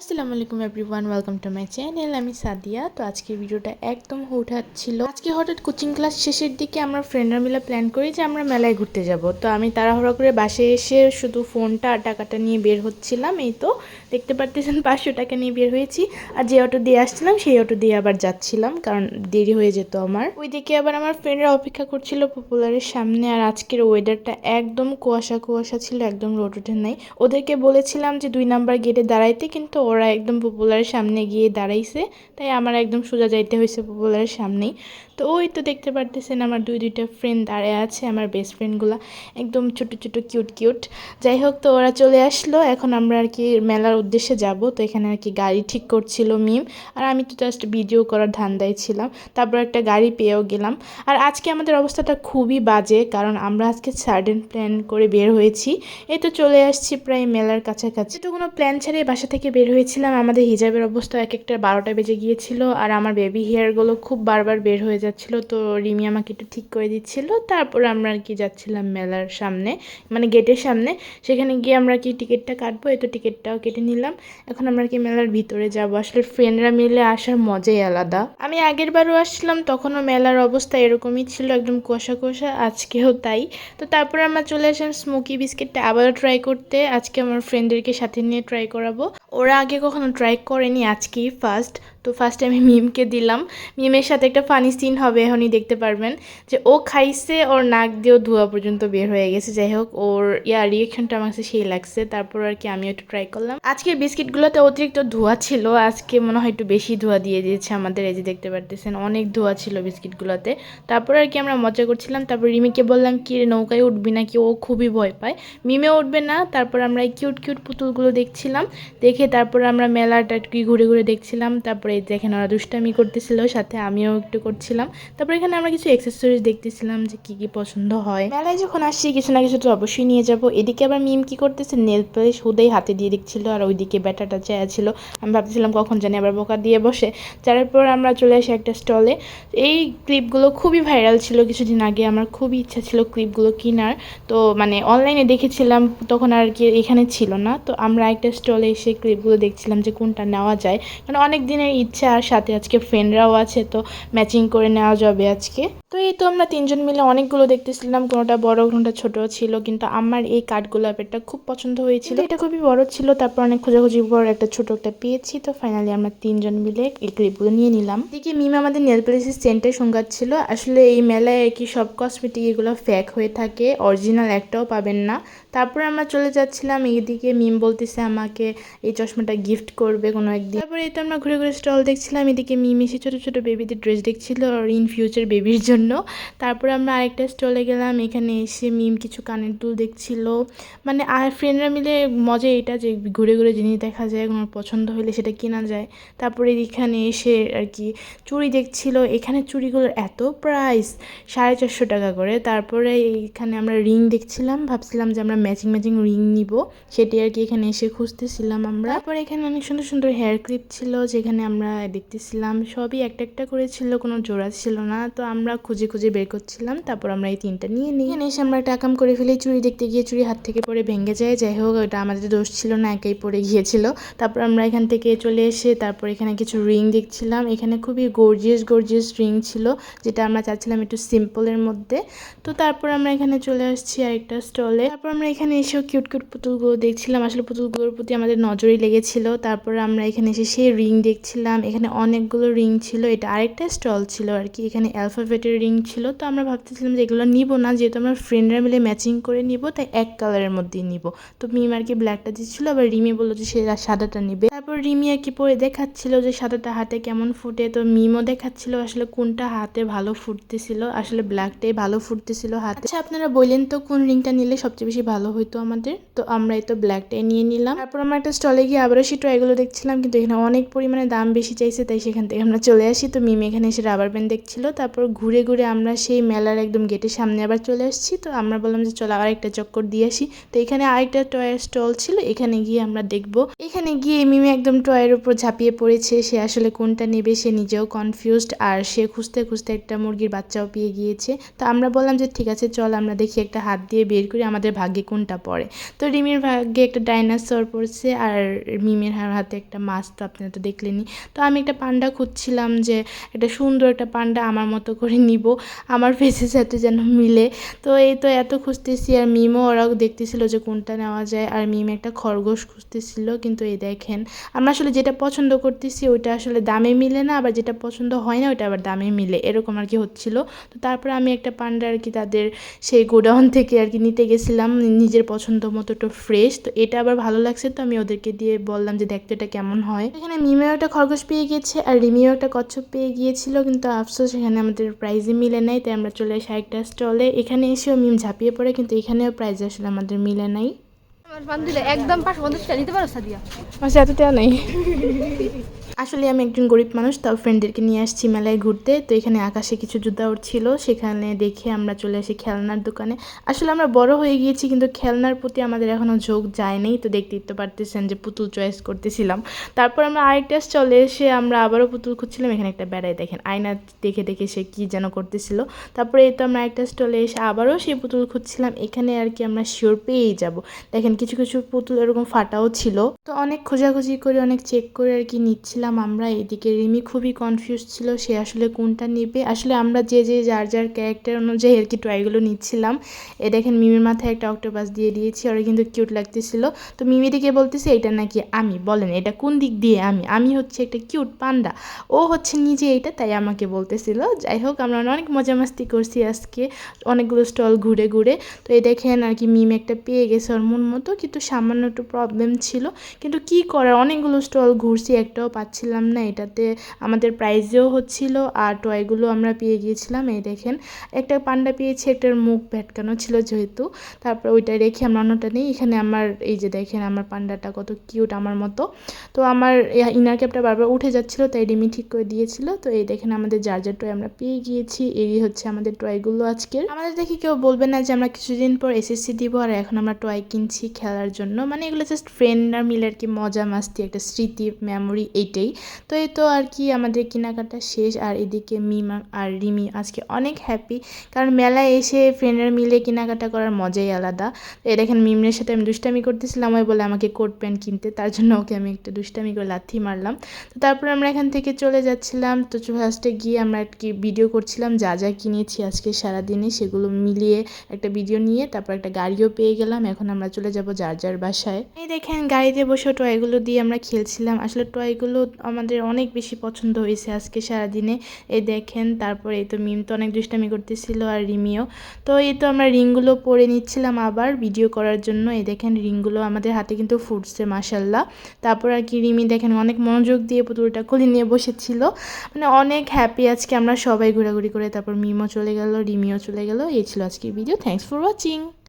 আসসালামু আলাইকুম everyone, welcome to my channel. আমি সাদিয়া। তো আজকের ভিডিওটা একদম হুটহাট ছিল। আজকে হঠাৎ কোচিং ক্লাস শেষের দিকে আমরা ফ্রেন্ডরা মিলে প্ল্যান করি যে আমরা মেলায় ঘুরতে যাব। তো আমি তাড়াহুড়ো করে বাসায় এসে শুধু ফোনটা আর টাকাটা নিয়ে বের হচ্ছিলাম। এই তো দেখতে পারতেছেন 500 টাকা নিয়ে বের হয়েছি। আর যে অটো দিয়ে আসছিলাম সেই অটো দিয়ে আবার যাচ্ছিলাম, কারণ দেরি হয়ে যেত আমার। ওইদিকে আবার আমার ফ্রেন্ডরা অপেক্ষা করছিল পপুলারের সামনে। আর আজকের ওয়েদারটা একদম কুয়াশা কুয়াশা ছিল, একদম রোদ ওঠে নাই। ওদেরকে বলেছিলাম যে 2 নাম্বার গেটে দাঁড়াইতে, কিন্তু ওরা একদম পপুলারের সামনে গিয়ে দাঁড়াইছে। তাই আমার একদম সোজা যাইতে হয়েছে পপুলারের সামনেই। তো ওই তো দেখতে পারতেছেন আমার দুইটা ফ্রেন্ড দাঁড়ায় আছে, আমার বেস্ট ফ্রেন্ডগুলো একদম ছোটো ছোটো কিউট কিউট। যাই হোক, তো ওরা চলে আসলো। এখন আমরা আর কি মেলার উদ্দেশ্যে যাব। তো এখানে আর কি গাড়ি ঠিক করছিল মিম, আর আমি তো জাস্ট ভিডিও করার ধান্দায় ছিলাম। তারপর একটা গাড়ি পেয়েও গেলাম। আর আজকে আমাদের অবস্থাটা খুবই বাজে, কারণ আমরা আজকে সাডেন প্ল্যান করে বের হয়েছি। এই তো চলে আসছি প্রায় মেলার কাছাকাছি। তো কোনো প্ল্যান ছাড়াই বাসা থেকে বের হয়েছিলাম। আমাদের হিজাবের অবস্থা এক একটা 12টা বেজে গিয়েছিল, আর আমার বেবি হেয়ারগুলো খুব বারবার বের হয়ে যাচ্ছিল। তো রিমি আমাকে একটু ঠিক করে দিচ্ছিল। তারপর আমরা আর কি যাচ্ছিলাম মেলার সামনে, মানে গেটের সামনে। সেখানে গিয়ে আমরা কি টিকিটটা কাটবো। এই তো টিকিটটাও কেটে নিলাম। এখন আমরা কি মেলার ভিতরে যাব। আসলে ফ্রেন্ডরা মিলে আসার মজাই আলাদা। আমি আগের বারও আসলাম, তখনও মেলার অবস্থা এরকমই ছিল, একদম কুয়াশা কুয়াশা। আজকেও তাই। তো তারপর আমরা চলে আসলাম স্মোকি বিস্কিটটা আবারও ট্রাই করতে। আজকে আমার ফ্রেন্ডদেরকে সাথে নিয়ে ট্রাই করাবো। ওরা আগে কখনো ট্রাই করেনি, আজকেই ফার্স্ট। তো ফার্স্টে আমি মিমকে দিলাম। মিমের সাথে একটা ফানি সিন হবে, এখনই দেখতে পারবেন যে ও খাইছে, ওর নাক দিয়েও ধোয়া পর্যন্ত বের হয়ে গেছে। যাই হোক, ওর রিয়েকশনটা আমার কাছে সেই লাগছে। তারপর আর কি আমিও একটু ট্রাই করলাম। আজকের বিস্কিটগুলোতে অতিরিক্ত ধোয়া ছিল, আজকে মনে হয় একটু বেশি ধোয়া দিয়ে দিয়েছে আমাদের। এই যে দেখতে পারতেছেন অনেক ধোয়া ছিল বিস্কিটগুলোতে। তারপর আর কি আমরা মজা করছিলাম। তারপর রিমিকে বললাম কি রে, নৌকায় উঠবি নাকি, ও খুবই ভয় পায়। মিমেও উঠবে না। তারপর আমরা এই কিউট কিউট পুতুলগুলো দেখছিলাম। দেখে তারপর আমরা মেলাটা কি ঘুরে ঘুরে দেখছিলাম। তারপরে দেখেন ওরা দুষ্টামি করতেছিল, সাথে আমিও একটু করছিলাম। তারপর এখানে আমরা কিছু অ্যাক্সেসরিজ দেখতেছিলাম যে কি কি পছন্দ হয়। মেলায় যখন আসছি কিছু না কিছু তো অবশ্যই নিয়ে যাব। এদিকে আবার মিম কি করতেছে, নেল পালিশ হুদেই হাতে দিয়ে দেখছিল, আর ওইদিকে ব্যাটাটা চায়া ছিল। আমি ভাবছিলাম কখন জানি আবার বোকা দিয়ে বসে। তারপর আমরা চলে আসি একটা স্টলে। এই ক্লিপগুলো খুবই ভাইরাল ছিল কিছুদিন আগে, আমার খুবই ইচ্ছা ছিল ক্লিপগুলো কেনার। তো মানে অনলাইনে দেখেছিলাম, তখন আর কি এখানে ছিল না। তো আমরা একটা স্টলে এসে ক্লিপগুলো দেখছিলাম যে কোনটা নেওয়া যায়, কারণ অনেক দিনের ইচ্ছা, আর সাথে আজকে ফ্রেন্ডরাও আছে, তো ম্যাচিং করে নেওয়া যাবে আজকে। তো এই তো আমরা 3জন মিলে অনেকগুলো দেখতেছিলাম, কোনোটা বড় কোনোটা ছোট ছিল, কিন্তু আমার এই কাঠগোলাপেরটা খুব পছন্দ হয়েছিল। এটা খুবই বড় ছিল। তারপর অনেক খোঁজাখুঁজির পর একটা ছোট একটা পেয়েছি। তো ফাইনালি আমরা 3জন মিলে এই ক্লিপগুলো নিয়ে নিলাম। দেখি মিম আমাদের নেল পলিশের সেন্টের সংঘাত। আসলে এই মেলায় আর কি সব কসমেটিক এগুলো ফেক হয়ে থাকে, অরিজিনাল একটাও পাবেন না। তারপর আমরা চলে যাচ্ছিলাম। এইদিকে মিম বলতেছে আমাকে এই চশমাটা গিফট করবে কোনো একদিন। তারপরে এই তো আমরা ঘুরে ঘুরে স্টল দেখছিলাম। এদিকে মিম এসে ছোটো ছোটো বেবিদের ড্রেস দেখছিল, আর ইন ফিউচার বেবির জন্য। তারপরে আমরা আরেকটা স্টলে গেলাম। এখানে এসে মিম কিছু কানের দুল দেখছিল। মানে আর ফ্রেন্ডরা মিলে মজা এটা যে ঘুরে ঘুরে জিনিস দেখা যায়, কোনো পছন্দ হলে সেটা কেনা যায়। তারপরে এখানে এসে আর কি চুড়ি দেখছিল। এখানে চুড়িগুলোর এত প্রাইস, 450 টাকা করে। তারপরে এইখানে আমরা রিং দেখছিলাম, ভাবছিলাম যে আমরা ম্যাচিং ম্যাচিং রিং নিব, সেটি আর কি এখানে এসে খুঁজতেছিলাম আমরা। তারপরে এখানে অনেক সুন্দর সুন্দর হেয়ার ক্লিপ ছিল, যেখানে আমরা দেখতেছিলাম সবই একটা একটা করে ছিল, কোনো জোড়া ছিল না। তো আমরা খুঁজে খুঁজে বের করছিলাম। তারপর আমরা এই 3টা নিয়ে নিই। এখানে এসে আমরা একটা কাম করে ফেলি, চুড়ি দেখতে গিয়ে চুড়ি হাত থেকে পড়ে ভেঙে যায়। যাই হোক, ওটা আমাদের দোষ ছিল না, একাই পড়ে গিয়েছিল। তারপর আমরা এখান থেকে চলে এসে তারপর এখানে কিছু রিং দেখছিলাম। এখানে খুবই গর্জিয়াস গর্জিয়াস রিং ছিল, যেটা আমরা চাচ্ছিলাম একটু সিম্পলের মধ্যে। তো তারপর আমরা এখানে চলে আসছি আরেকটা স্টলে। তারপর আমরা এখানে এসেও কিউট কিউট পুতুলগুলো দেখছিলাম। আসলে পুতুলগুলোর প্রতি আমাদের নজরই লেগেছিল। তারপর আমরা এখানে এসে সেই রিং দেখছিলাম। এখানে অনেকগুলো রিং ছিল, এটা আরেকটা স্টল ছিল আর কি। এখানে অ্যালফাবেটের রিং ছিল। তো আমরা ভাবতেছিলাম যে এগুলো নিব না, যেহেতু আমরা ফ্রেন্ডরা মিলে ম্যাচিং করে নিব, তাই এক কালারের মধ্যেই নিব। তো মিম আর কি ব্ল্যাকটা দিচ্ছিল, আবার রিমি বললো যে সে সাদাটা নিবে। তারপর রিমি আর কি পরে দেখাচ্ছিল যে সাদাটা হাতে কেমন ফুটে। তো মিমও দেখাচ্ছিল আসলে কোনটা হাতে ভালো ফুটতেছিল। আসলে ব্ল্যাকটাই ভালো ফুটতেছিল হাতে। আচ্ছা, আপনারা বললেন তো কোন রিংটা নিলে সবচেয়ে বেশি ভালো হইতো আমাদের। তো আমরা এই তো ব্ল্যাকটাই নিয়ে নিলাম। তারপর আমরা একটা স্টলে গিয়ে আবারও সেই টয়গুলো দেখছিলাম, কিন্তু এখানে অনেক পরিমাণে দাম বেশি চাইছে, তাই সেখান থেকে আমরা চলে আসি। তো মিম এখানে এসে রাবার ব্যান্ড দেখছিল। তারপর ঘুরে ঘুরে আমরা সেই মেলার একদম গেটের সামনে আবার চলে আসছি। তো আমরা বললাম যে চলো আরেকটা চক্কর দিয়ে আসি। তো এখানে আরেকটা টয়ের স্টল ছিল, এখানে গিয়ে আমরা দেখবো। এখানে গিয়ে মিমি একদম টয়ের উপর ঝাঁপিয়ে পড়েছে। সে আসলে কোনটা নেবে সে নিজেও কনফিউজড, আর সে খুঁজতে খুঁজতে একটা মুরগির বাচ্চাও পেয়ে গিয়েছে। তো আমরা বললাম যে ঠিক আছে চল আমরা দেখি, একটা হাত দিয়ে বের করি আমাদের ভাগ্যে কোনটা পড়ে। তো রিমির ভাগ্যে একটা ডাইনোসর পড়ছে আর মিমের হাতে একটা মাছ, তো আপনারা তো দেখলেনই। তো আমি একটা পান্ডা খুঁজছিলাম যে একটা সুন্দর একটা পান্ডা আমার মতো করে নিব, আমার ফেসের সাথে যেন মিলে। তো এই তো এত খুঁজতেছি আর মিমও ওরাও দেখতেছিল যে কোনটা নেওয়া যায়, আর মিম একটা খরগোশ খুঁজতেছিল। কিন্তু এই দেখেন আমরা আসলে যেটা পছন্দ করতেছি ওইটা আসলে দামে মিলে না, আবার যেটা পছন্দ হয় না ওইটা আবার দামে মিলে, এরকম আর কি হচ্ছিল। তো তারপরে আমি একটা পান্ডা আর কি তাদের সেই গোডাউন থেকে আর কি নিতে গেছিলাম নিজের পছন্দ মতো, একটু ফ্রেশ। তো এটা আবার ভালো লাগছে, তো আমি ওদেরকে দিয়ে বললাম যে দেখতে এটা কেমন হয়। এখানে মিমেও একটা খরগোশ পেয়ে গিয়েছে আর রিমিও একটা কচ্ছপ পেয়ে গিয়েছিল, কিন্তু আফসোস এখানে আমাদের প্রাইজে মিলে নাই। তাই আমরা চলে আসি আরেকটা স্টলে। এখানে এসেও মিম ঝাঁপিয়ে পড়ে, কিন্তু এখানেও প্রাইজ আসলে আমাদের মিলে নাই। আমার বান্ধবী একদম 550 টাকা নিতে পারো সাদিয়া। আমার সাথে দেওয়া নাই। আসলে আমি একজন গরিব মানুষ, তাও ফ্রেন্ডদেরকে নিয়ে আসছি মেলায় ঘুরতে। তো এখানে আকাশে কিছু জুতা উঠছিল, সেখানে দেখে আমরা চলে আসি খেলনার দোকানে। আসলে আমরা বড় হয়ে গিয়েছি কিন্তু খেলনার প্রতি আমাদের এখনও ঝোঁক যায়নি। তো দেখতেই তো পারতেছেন যে পুতুল চয়েস করতেছিলাম। তারপর আমরা আরেকটা চলে এসে আমরা আবারও পুতুল খুঁজছিলাম। এখানে একটা বেড়ায় দেখেন আয়না দেখে দেখে সে কী যেন করতেছিল। তারপরে এই তো আমরা একটা স্টলে এসে আবারও সেই পুতুল খুঁজছিলাম। এখানে আর কি আমরা শিওর পেয়েই যাব। দেখেন কিছু কিছু পুতুল এরকম ফাটাও ছিল। তো অনেক খোঁজাখুঁজি করে অনেক চেক করে আর কি নিচ্ছিলাম আমরা। এদিকে রিমি খুবই কনফিউজ ছিল, সে আসলে কোনটা নেবে। আসলে আমরা যে যার যার ক্যারেক্টার অনুযায়ী আর কি টয়গুলো নিচ্ছিলাম। এ দেখেন মিমির মাথায় একটা অক্টোপাস দিয়ে দিয়েছি, ওরা কিন্তু কিউট লাগতেছিল। তো মিমি দিকে বলতেছে এটা নাকি আমি, বলেন এটা কোন দিক দিয়ে আমি হচ্ছে একটা কিউট পান্ডা, ও হচ্ছে নিজে এইটা, তাই আমাকে বলতেছিল। যাই হোক আমরা অনেক মজা মাস্তি করছি আজকে, অনেকগুলো স্টল ঘুরে ঘুরে। তো এই দেখেন আর কি মিম একটা পেয়ে গেছে ওর মন মতো, কিন্তু সামান্য একটু প্রবলেম ছিল। কিন্তু কি করার, অনেকগুলো স্টল ঘুরছি একটাও পাচ্ছিলাম না। এটাতে আমাদের প্রাইজেও হচ্ছিল আর টয়গুলো আমরা পেয়ে গিয়েছিলাম। এই দেখেন একটা পান্ডা পেয়েছি, একটার মুখ ভেটকানো ছিল যেহেতু, তারপর ওইটা রেখে আমরা অন্যটা নিই। এখানে আমার এই যে দেখেন আমার পান্ডাটা কত কিউট আমার মতো। তো আমার ইনার ক্যাপটা বারবার উঠে যাচ্ছিলো, তাই রিমি ঠিক করে দিয়েছিল। তো এই দেখেন আমাদের যার যার টয় আমরা পেয়ে গিয়েছি। এই হচ্ছে আমাদের টয়গুলো আজকের। আমাদের দেখি কেউ বলবে না যে আমরা কিছুদিন পর এসএসসি দিব আর এখন আমরা টয় কিনছি খেলার জন্য। মানে এগুলো জাস্ট ফ্রেন্ডরা মিলে আর কি মজা মাস্তি, একটা স্মৃতি মেমোরি, এইটাই। তো এই তো আর কি আমাদের কেনাকাটা শেষ। আর এদিকে মিমা আর রিমি আজকে অনেক হ্যাপি, কারণ মেলায় এসে ফ্রেন্ডরা মিলে কেনাকাটা করার মজাই আলাদা। তো এই দেখেন মিমের সাথে আমি দুষ্টামি করতেছিলাম, ওই বলে আমাকে কোট প্যান্ট কিনতে, তার জন্য ওকে আমি একটা দুষ্টামি করে লাথি মারলাম। তো তারপর আমরা এখান থেকে চলে যাচ্ছিলাম। তো ফার্স্টে গিয়ে আমরা আর কি ভিডিও করছিলাম যা যা কিনেছি আজকে সারাদিনে, সেগুলো মিলিয়ে একটা ভিডিও নিয়ে তারপর একটা গাড়িও পেয়ে গেলাম। এখন আমরা চলে যাব যার যার বাসায়। এই দেখেন গাড়িতে বসে টয়গুলো দিয়ে আমরা খেলছিলাম। আসলে টয়গুলো আমাদের অনেক বেশি পছন্দ হয়েছে আজকে সারাদিনে। এই দেখেন তারপরে এই তো মিম তো অনেক দুষ্টামি করতেছিল আর রিমিও। তো এই তো আমরা রিংগুলো পরে নিচ্ছিলাম আবার ভিডিও করার জন্য। এই দেখেন রিংগুলো আমাদের হাতে কিন্তু ফুটছে মাশাল্লাহ। তারপর আর কি রিমি দেখেন অনেক মনোযোগ দিয়ে পুতুলটা কোলে নিয়ে বসেছিল, মানে অনেক হ্যাপি আজকে আমরা সবাই ঘোরাঘুরি করে। তারপর মিমও চলে গেল, রিমিও চলে গেল। এই ছিল আজকের ভিডিও। Thanks for watching.